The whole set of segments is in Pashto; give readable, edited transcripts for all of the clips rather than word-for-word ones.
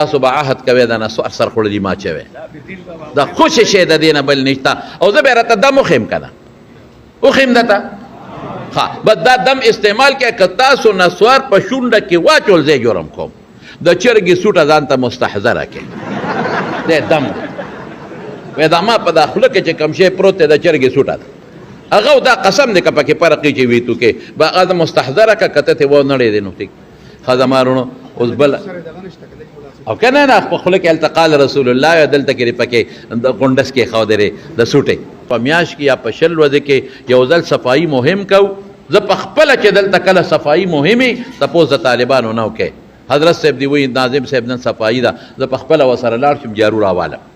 تاسو به عهد کوئ دا نسوار سر خوړلي ما چوي دا خوشې شی د دې نه بل نشته او زه به راته دم وښیم که نه وښیم درته ښه بس دا دم استعمال کړئ که تاسو نسوار په شونډه کې واچول زه جرم کوم د چرګې سوټه ځان ته مستحضره کړئ دی دم وایي دا ما په دا خوله کې چې کوم شی پروت دی د چرګې سوټه ده هغه دا قسم دی که پکې فرق چې وي تو کې به هغه د مستحضره که که ته ترې ونړې دی نو ټیک ښه زما وروڼو اوس بل او که نه نه په خوله کې هلته قال رسول الله یا دلته کې پکې د غونډس کې ښودرې د سوټې په میاشت کې یا په شل ورځې کې یو ځل صفایي مهم کوو زه په خپله چې دلته کله صفایي مهمې تپوس د طالبانو نه وکئ حضرت صاحب دی وایي ناظم صاحب نن صفایي ده زه په خپله ورسره لاړ شم جارو راوالم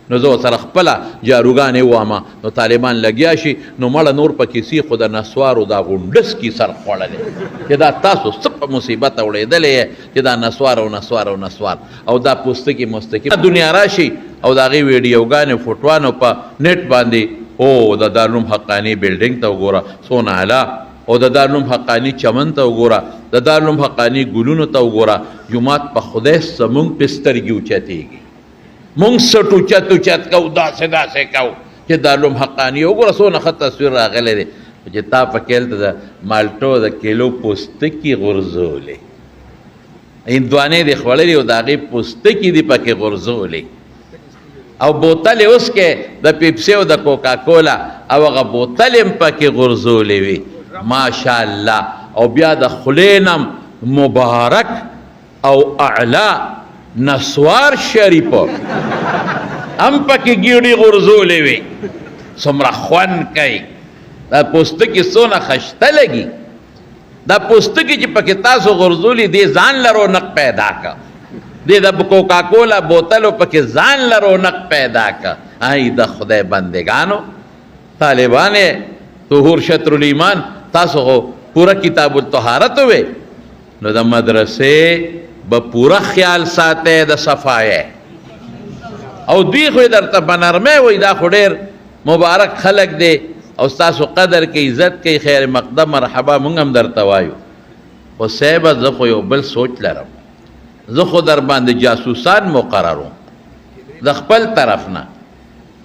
نو زه ورسره خپله جاروګانې ووامه نو طالبان لګیا شي نو مړه نور پکې سي خو د نسوارو دا غونډس کې سر خوړلی چې دا تاسو څه په مصیبت اړېدلی یې چې دا نسوار او نسوار او نسوار او دا پوستکي مستکي دنیا راشي او د هغې ویډیوګانې فوټوانو په نیټ باندې او د دارالعلوم حقاني بلډینګ ته وګوره څونه اعلی او د دارالعلوم حقاني چمن ته وګوره د دارالعلوم حقاني ګلونو ته وګوره جومات په خدای زمونږ پې سترګې اوچتېږي مونږ سټ اوچت اوچت کوو داسې داسې کوو چې دارالعلوم حقاني وګوره څونه ښه تصویر راغلی دی چې تا پکې هلته د مالټو د کیلو پوستکي غورځولې هندوانې دې خوړلې او د هغې پوستکي دې پکې غورځولې او بوتل یې اوس کې د پیپسي او د کوکاکولا او هغه بوتل یې پکې غورځولې وي ماشاءالله او بیا د خولې نم مبارک او اعلی نسوار شریفو هم پکې ګیډې غورځولې وي څومره خوند کوي دا پوستکي څونه خشته لګي دا پوستکي چې پکې تاسو غورځولي دې ځان له رونق پیدا که دې د کوکاکولا بوتلو پکې ځان له رونق پیدا که ای د خدای بندگانو طالبان طهور شطر الایمان تاسو خو پوره کتاب الطهارت وې نو د مدرسې به پوره خیال ساتئ د صفایۍ او دوی خو یې درته په نرمۍ وایي دا خو ډېر مبارک خلک دی او ستاسو قدر کوي عزت کوي خیر مقدم مرحبا مونږ هم درته وایو خو صاحبه زه خو یو بل سوچ لرم زه خو در باندې جاسوسان مقرروم د خپل طرف نه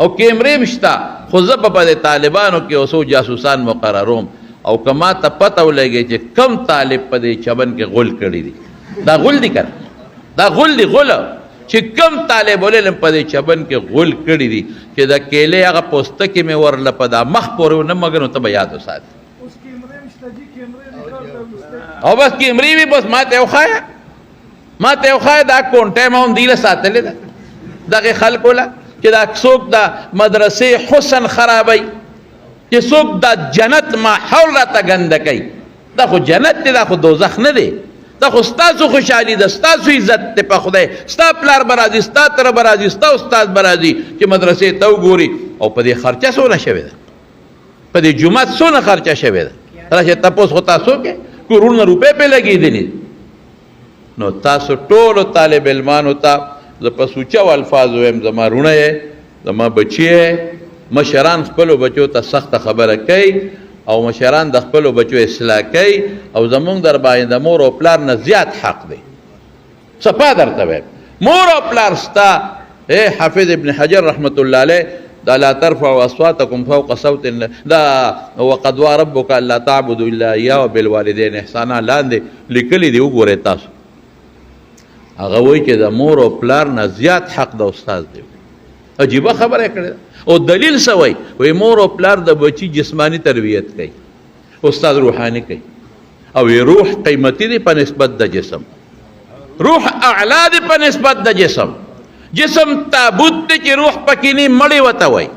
او کیمرې هم شته خو زه به په د طالبانو کې اوسو جاسوسان مقرروم او که ما ته پته ولګي چې کم طالب په دې چمن کې غول کړي دي دا غول دي که دا غول دي غوله چې کم طالب العلم په دې چمن کې غول کړي دي چې د کیلې هغه پوستکي مې ورله په دا مخ پورې ونه مګر نو ته به یاد وساتې او بس کیمرې وي بس ما ته وښایه ما ته وښایه دا کونټۍ ما هم دیله ساتلې ده دغې خلکو له چې دا څوک د مدرسې حسن خرابوي چې څوک دا جنت ماحول راته ګنده کوي دا خو جنت دی دا خو دوزخ نه دی دا خو ستاسو خوشحالي ده ستاسو عزت دی په خدای ستا پلار به راځي ستا تره به راځي ستا استاد به راځي چې مدرسې ته وګوري او په دې خرچه څونه شوې ده په دې جومات څونه خرچه شوې ده راشه تپوس خو تاسو کې کورونه روپۍ پې لګېدلي نو تاسو ټولو طالب علمانو ته زه په سوچو الفاظ وایم زما رونه یې زما بچي یې مشران خپلو بچو ته سخته خبره کوي او مشران د خپلو بچو اصلاح کوي او زمونږ در باندې د مور او پلار نه زیات حق دی صفا درته وایم مور او پلار ستا حافظ ابن حجر رحمت الله علیه دا لا ترفعوا اصواتکم فوق صوت دا وقضى ربک الا تعبدوا الا اياه وبالوالدين احسانا لاندې لیکلي دی وګورئ تاسو هغه وایي چې د مور او پلار نه زیات حق د استاد دی عجیبه خبره کړې او دلیل څه وایي وایي مور او پلار د بچي جسمانی تربیت کوي استاد روحاني کوي او روح قیمتي دی په نسبت د جسم روح اعلی دی په نسبت د جسم جسم تابوت دی چې روح پکې نه مړی وته وایي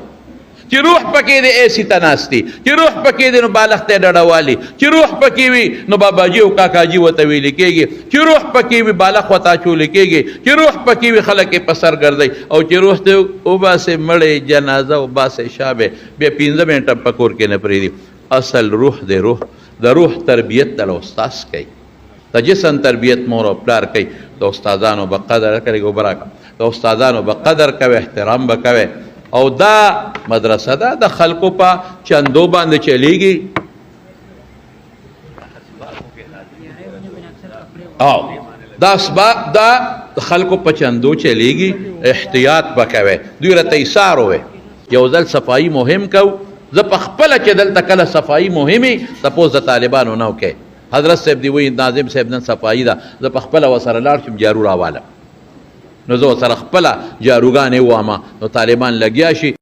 چې روح پکې دی ایسی ته ناستي چې روح پکې دی نو بالغ ته ډډوالي چې روح پکې وي نو باباجي او کاکاجي ورته ویل کېږي چې روح پکې وي بالغ ورته اچولی کېږي چې روح پکې وي خلک یې په سر ګرځوي او چې روح دی وباسې مړی جنازه وباسې شابې بیا 15 منټه په کور کې نه پرېږدي اصل روح دی روح د روح تربیت د استاذ کوي د جسم تربیت مور او پلار کوي د استادانو به قدر کوي ګوبرا د استادانو به قدر کوي احترام به کوي او دا مدرسه ده د خلکو په چندو باندې چلیږي او دا اسباب دا خلکو په چندو چلیږي احتیاط وکوي دوی راته ایثار وي یو ځل صفایي مهم کو زه په خپله چې دلته کله صفایي مهمې تپوس د طالبانو نه وکړئ حضرت صاحب دی وایي ناظم صاحب نن صفایي ده زه په خپله ورسره لاړ شم جارو راوالم نو زه ورسره خپله جاروګانې ووامه نو طالبان لګیا شي